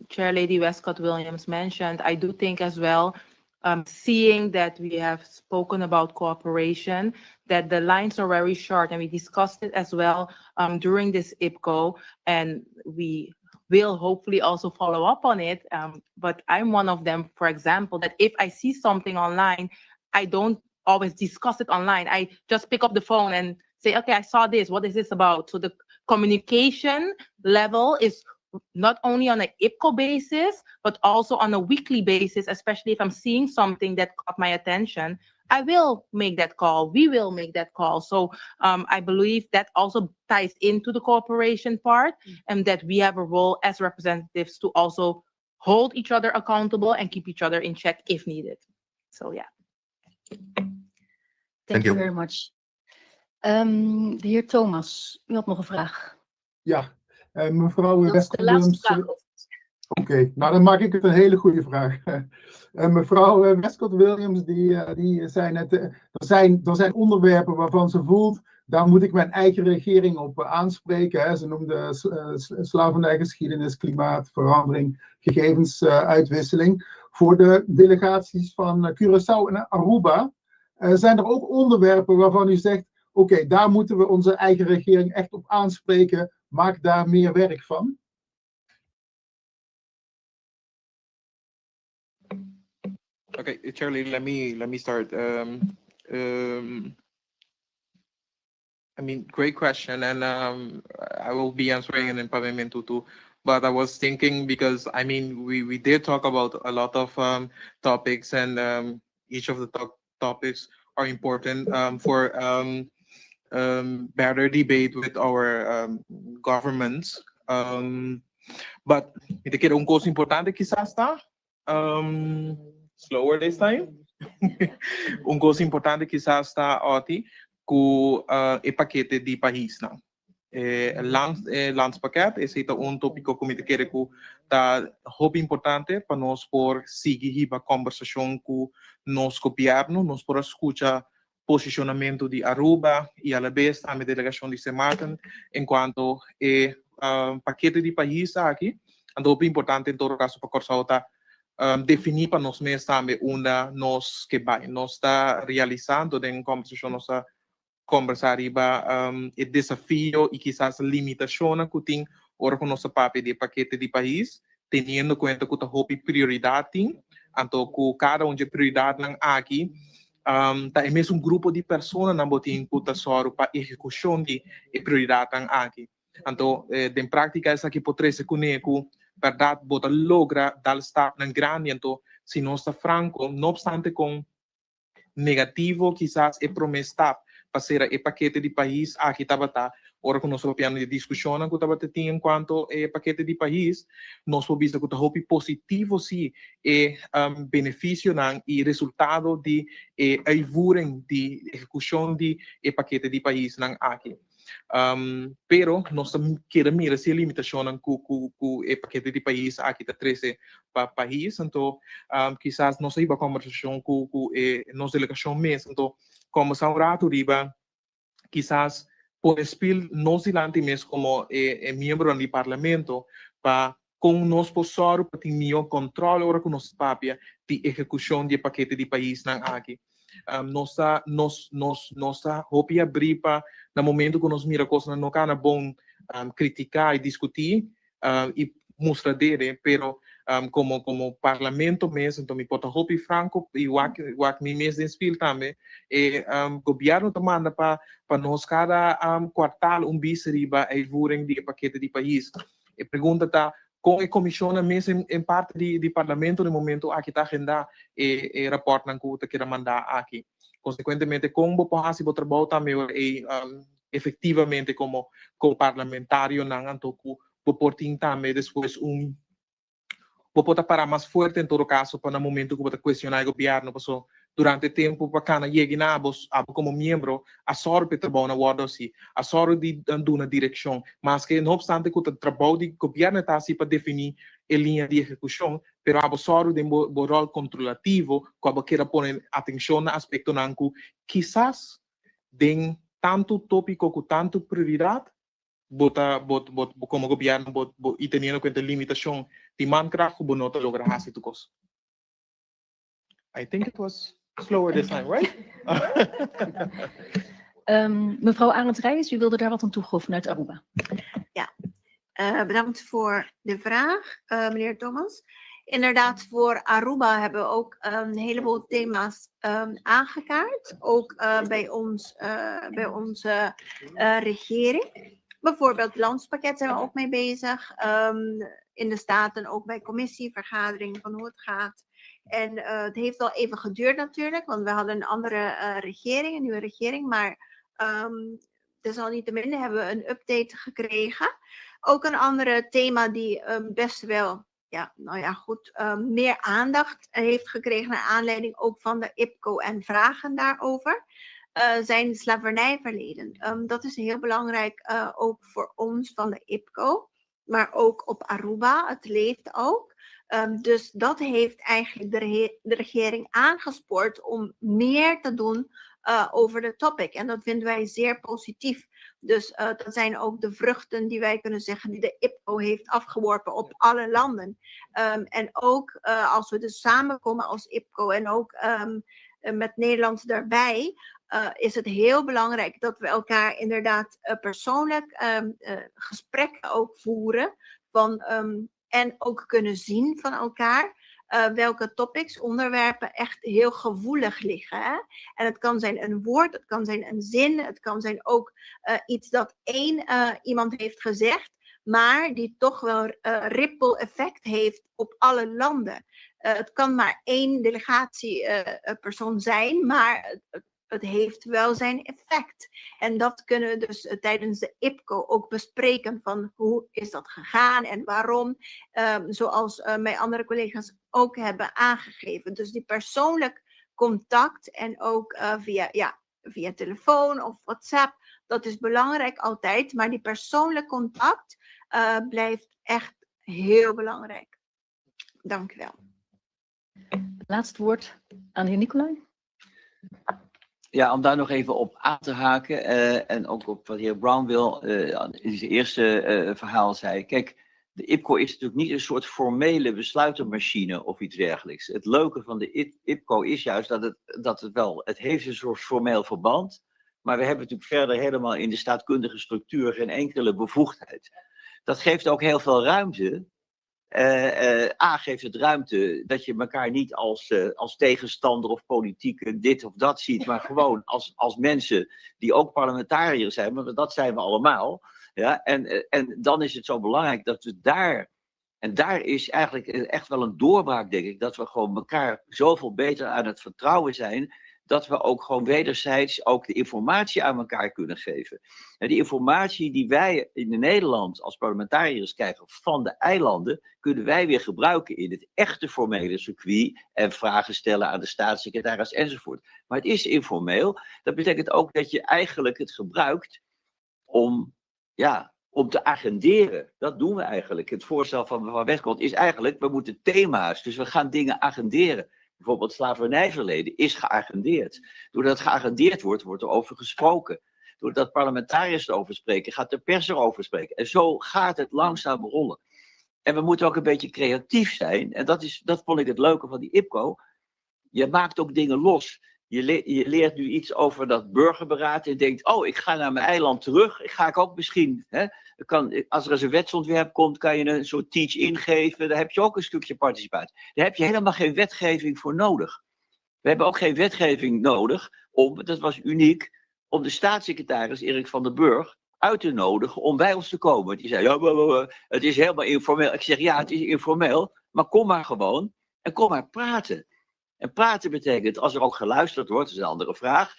Chair Lady Westcott Williams mentioned, I do think as well, seeing that we have spoken about cooperation, that the lines are very short, and we discussed it as well during this IPCO, and we will hopefully also follow up on it. But I'm one of them, for example, that if I see something online, I don't always discuss it online. I just pick up the phone and say, okay, I saw this, what is this about? So the communication level is not only on an IPCO basis, but also on a weekly basis, especially if I'm seeing something that caught my attention, I will make that call. We will make that call. So I believe that also ties into the cooperation part, and that we have a role as representatives to also hold each other accountable and keep each other in check if needed. So yeah. Thank you very much. De heer Thomas, u had nog een vraag. Ja, mevrouw Westcott Williams. Oké, nou dan maak ik het een hele goede vraag. Mevrouw Westcott Williams, die zei net, er zijn onderwerpen waarvan ze voelt, daar moet ik mijn eigen regering op aanspreken. Hè. Ze noemde slavernijgeschiedenis, klimaatverandering, gegevensuitwisseling. Voor de delegaties van Curaçao en Aruba zijn er ook onderwerpen waarvan u zegt, oké, daar moeten we onze eigen regering echt op aanspreken. Maak daar meer werk van. Okay, Charlie, let me start. I mean, great question, and I will be answering in Pavimento too. But I was thinking, because I mean, we did talk about a lot of topics, and each of the topics are important for better debate with our governments. But ito kira un coisa importante quizás está slower this time. uma coisa importante quizás está aqui com o paquete de país, não? Landspakket is het een tópico que me quer que tá muito importante para nós por seguir a conversação com nosso governo, nós por escutar posicionamento de Aruba e a la vez também a delegação de São Martin enquanto paquete de país aqui, então muito importante em todo caso para Corsauta definir para nós mesmos também onde nós que vai, nós está realizando em conversação nossa conversar sobre o desafio e quizás limitações que tem ora com nosso papel de paquete de país, tendo em conta que a prioridade tem, então que cada de prioridade aqui tá é mesmo grupo de pessoas na botin que só para execução de prioridade aqui. Então, em prática essa aqui pode ser que verdade bota logra dar start na grande, então se nós está franco, não obstante com negativo quizás é promessa para ser o paquete de país aqui estava ora com nosso piano de discussão que estava tendo enquanto o paquete de país nós podemos que hope positivo sim é benefício e resultado de eivurem de execução de paquete de país aqui. Pero nós queremos mirar se limitação com o paquete de país aqui está 13 país, então quizás nós aí a conversação com nossa delegação mesmo, então como São Rato riba, quizás por espil nós dilante mesmo como membro do parlamento para com nós possor para ter melhor controle ora com nossa papia de execução de paquete de país aqui. Nossa hope abrir para no momento que nós mira coisas não cana bom criticar e discutir e mostrar dele, pero como parlamento mesmo, então me pode hope franco e o que me mesmo inspira também governo manda para nós cada quartal bis riba voering de paquete de país. E pergunta tá com a comissão mesmo em parte de parlamento no momento aqui está agenda e rapport na que quer mandar aqui. Consequentemente, como pode o trabalho também efetivamente como parlamentário na Antoku, pode também depois pode parar mais forte em todo caso para no momento que pode questionar o governo, porque durante o tempo para cá chegar como membro a sorte trabalho na guarda assim, a sorte de dar uma direção, mas que não obstante que o trabalho do governo está assim para definir a linha de execução, pero a sorte de um rol controlativo, que quer pôr atenção no aspecto não que quizás den tanto tópico com tanto prioridade como governo e tendo em conta a limitação de mankracht que não lograr fazer tudo. I think it was slower this time, right? Mevrouw Arends-Rijs, u wilde daar wat aan toevoegen vanuit Aruba. Ja, bedankt voor de vraag, meneer Thomas. Inderdaad, voor Aruba hebben we ook een heleboel thema's aangekaart, ook bij onze regering. Bijvoorbeeld het landspakket zijn we ook mee bezig. In de Staten ook bij commissievergaderingen van hoe het gaat. En het heeft wel even geduurd natuurlijk, want we hadden een andere regering, een nieuwe regering. Maar desalniettemin hebben we een update gekregen. Ook een andere thema die best wel, meer aandacht heeft gekregen naar aanleiding ook van de IPCO en vragen daarover. Zijn slavernijverleden. Dat is heel belangrijk ook voor ons van de IPCO, maar ook op Aruba. Het leeft ook. Dus dat heeft eigenlijk de regering aangespoord om meer te doen over de topic. En dat vinden wij zeer positief. Dus dat zijn ook de vruchten die wij kunnen zeggen die de IPCO heeft afgeworpen op alle landen. En ook als we dus samenkomen als IPCO en ook met Nederland daarbij, is het heel belangrijk dat we elkaar inderdaad persoonlijk gesprekken ook voeren en ook kunnen zien van elkaar welke topics, onderwerpen echt heel gevoelig liggen. Hè? En het kan zijn een woord, het kan zijn een zin, het kan zijn ook iets dat iemand heeft gezegd, maar die toch wel ripple effect heeft op alle landen. Het kan maar één delegatiepersoon zijn, maar het heeft wel zijn effect. En dat kunnen we dus tijdens de IPCO ook bespreken van hoe is dat gegaan en waarom. Zoals mijn andere collega's ook hebben aangegeven. Dus die persoonlijk contact en ook via telefoon of WhatsApp. Dat is belangrijk altijd, maar die persoonlijk contact blijft echt heel belangrijk. Dank u wel. Laatste woord aan de heer Nicolai. Ja, om daar nog even op aan te haken en ook op wat de heer Brown in zijn eerste verhaal zei. Kijk, de IPCO is natuurlijk niet een soort formele besluitenmachine of iets dergelijks. Het leuke van de IPCO is juist het heeft een soort formeel verband, maar we hebben natuurlijk verder helemaal in de staatkundige structuur geen enkele bevoegdheid. Dat geeft ook heel veel ruimte. Geeft het ruimte dat je elkaar niet als tegenstander of politiek dit of dat ziet, maar gewoon als mensen die ook parlementariër zijn, maar dat zijn we allemaal. Ja? En dan is het zo belangrijk dat we daar is eigenlijk echt wel een doorbraak, denk ik, dat we gewoon elkaar zoveel beter aan het vertrouwen zijn, dat we ook gewoon wederzijds ook de informatie aan elkaar kunnen geven. En die informatie die wij in Nederland als parlementariërs krijgen van de eilanden, kunnen wij weer gebruiken in het echte formele circuit en vragen stellen aan de staatssecretaris enzovoort. Maar het is informeel. Dat betekent ook dat je eigenlijk het gebruikt om te agenderen. Dat doen we eigenlijk. Het voorstel van mevrouw Westcott is eigenlijk, we moeten thema's, dus we gaan dingen agenderen. Bijvoorbeeld slavernijverleden is geagendeerd. Doordat het geagendeerd wordt, wordt er over gesproken. Doordat parlementariërs erover spreken, gaat de pers erover spreken. En zo gaat het langzaam rollen. En we moeten ook een beetje creatief zijn. En dat vond ik het leuke van die IPCO. Je maakt ook dingen los. Je leert nu iets over dat burgerberaad. En denkt, ik ga naar mijn eiland terug. Ga ik ook misschien... als er eens een wetsontwerp komt, kan je een soort teach-in geven. Daar heb je ook een stukje participatie. Daar heb je helemaal geen wetgeving voor nodig. We hebben ook geen wetgeving nodig dat was uniek, om de staatssecretaris Erik van den Burg uit te nodigen om bij ons te komen. Die zei, het is helemaal informeel. Ik zeg, ja, het is informeel, maar kom maar gewoon en kom maar praten. En praten betekent, als er ook geluisterd wordt, dat is een andere vraag.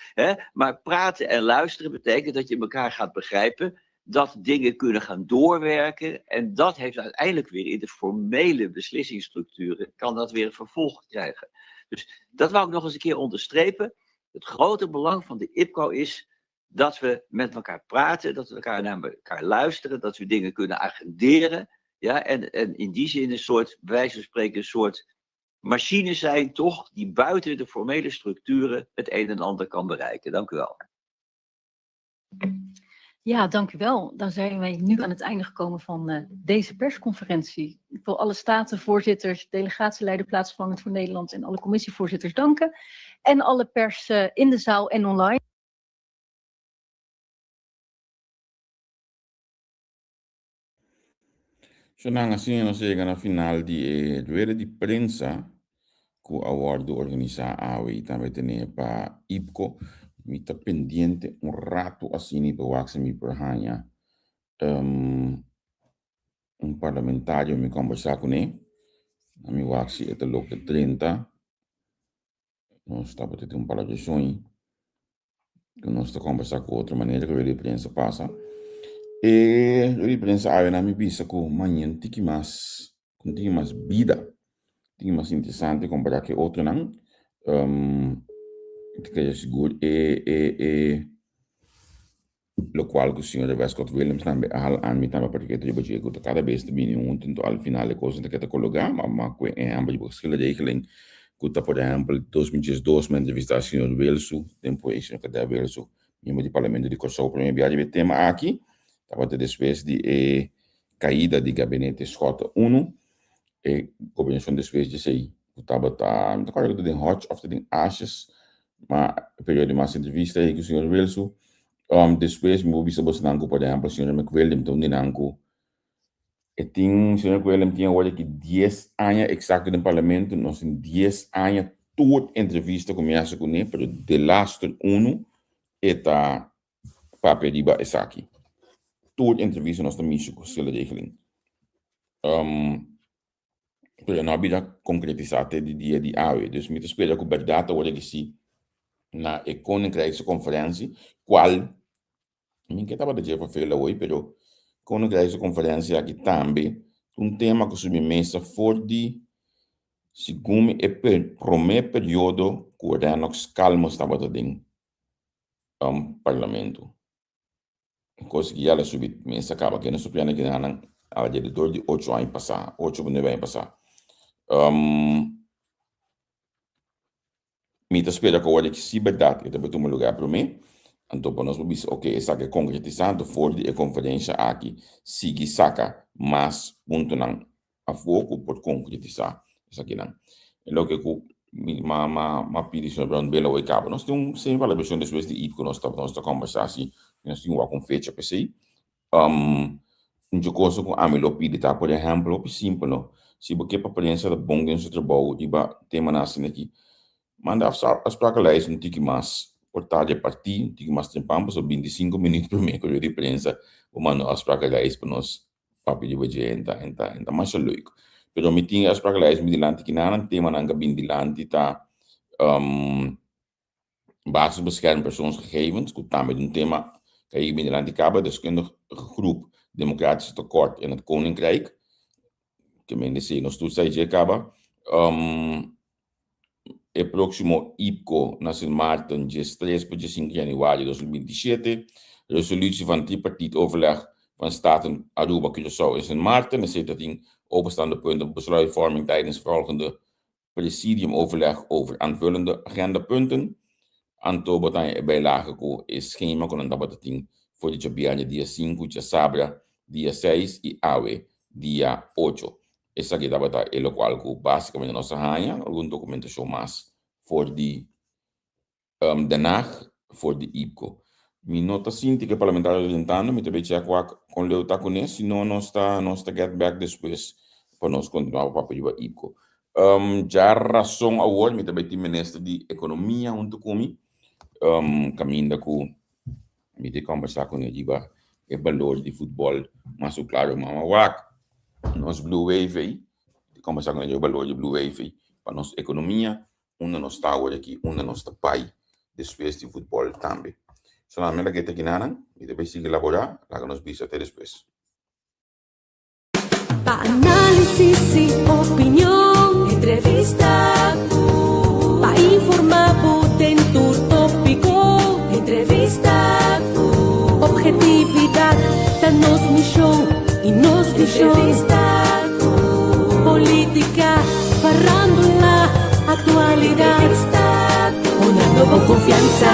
Maar praten en luisteren betekent dat je elkaar gaat begrijpen, dat dingen kunnen gaan doorwerken. En dat heeft uiteindelijk weer in de formele beslissingsstructuren, kan dat weer een vervolg krijgen. Dus dat wou ik nog eens een keer onderstrepen. Het grote belang van de IPCO is dat we met elkaar praten, dat we elkaar naar elkaar luisteren, dat we dingen kunnen agenderen. Ja, en in die zin een soort, bij wijze van spreken, een soort machines zijn toch die buiten de formele structuren het een en ander kan bereiken. Dank u wel. Ja, dank u wel. Dan zijn wij nu aan het einde gekomen van deze persconferentie. Ik wil alle statenvoorzitters, delegatieleider plaatsvervangend voor Nederland en alle commissievoorzitters danken. En alle pers in de zaal en online. Zolang we zeggen na final die prensa ku award organiza awi também tem pa IPCO mi tá pendiente rato assim do waxen mi perhanya parlamentário me conversar com ele a mi waxi et lok de 30 nós tá para ter palagem que nós tá conversar com outra maneira que ele prensa passa ele prensa awi na mi bisa ku manhã tiki mais vida tem mais interessante comparar que outro não que é seguro lo qual que o senhor Westcott Williams também aan met name porque het budget goed cada vez te binnen tot al finale kozen te keten collega maar que é ambas verschillende regeling goed por exemplo 2022 met entrevista senhor Wilson tempo é senhor que Wilson membro do parlamento de Kosovo primeiro viagem de tema aqui estava depois de caída de gabinete Scott 1 e combinação depois de sei estava tá claro que tem hot of the ashes maar período de mais entrevista aí que o senhor Wilson depois me ouvi sobre nanco por exemplo o senhor McWilliam então de nanco e tem o senhor McWilliam tinha olha que 10 anos exacto no parlamento nós em 10 anos toda entrevista começa com ele pero de last uno eta paperiba é aqui toda entrevista nós também com essa regeling pero não havia concretizado de dia de AWE dus me espera que o data olha que se na Koninkrijkse conferentie, qual minha estava de jeito para hoje, pero Koninkrijkse conferentie aqui também tema que sob mesa for de Segundo é primeiro período que o nós calmos estava do ding parlamento. Coisa que ela subir mesa acaba que não supiana que não a diretor de 8 anos passar, 8 ou 9 anos passar. Me espera que olha que se verdade que também um lugar para mim. Então, nós vamos dizer, ok, essa que é concretizando for a conferência aqui, sigue saca, mas ponto não a foco por concretizar isso aqui não. É logo que ma pedi sobre onde bela o cabo. Nós temos sempre a versão depois de ir que nós estamos conversando, nós temos uma fecha para si. Coisa com a melhor pedi tá, por exemplo, simples não. Se você para experiência da bom dentro do trabalho, tipo tema nasce aqui, manda as placas não tem mais portar de partir, tem mais tempo, só 25 minutos por mês, que eu prensa, o mano as placas para nós papi de hoje enta mais leuk. Pero me tinha as placas me dilante que não tema não bem dilante tá basis beschermen persoonsgegevens, que também um tema que aí me dilante caba deskundige groep democratische tekort in het Koninkrijk, que me disse nos tu sai je caba o próximo IPCO na Sint Maarten, dia 3 para 5 de januário de 2027. Resolutie van tripartite overleg van Staten Aruba, Curaçao en Sint Maarten. Er zit dat in openstaande punten besluitvorming tijdens volgende presidiumoverleg over aanvullende agendapunten. Anto batay bijlage ko is schema kon dat batating voor de Jabianya dia 5, dia Sabra, dia 6 e Awe, dia 8. Essa aqui é o qual basicamente nossa rainha, algum documentação mais for de Den Haag, for de IPCO. Mi nota sinti que parlamentar orientando, me também check com Leo Tacunes, senão nós está get back depois para nós continuar o papel de IPCO. Já razão award, me também tem ministro de economia junto comigo, caminho com me de conversar com ele diba o valor de futebol, mas claro, mama wak. Nós Blue Wave aí, conversar com ele o valor de Blue Wave aí, para nossa economia, onde nós está aqui, onde nós está pai, depois de futebol também. Solamente que aqui nada, e depois seguir elaborar, lá que nós vamos até depois. Pa análisis y opinión, entrevista, pa informar potente tópico, entrevista, objetividad, danos mi show y nos entrevista, política, farándula, actualidad, una nueva confianza.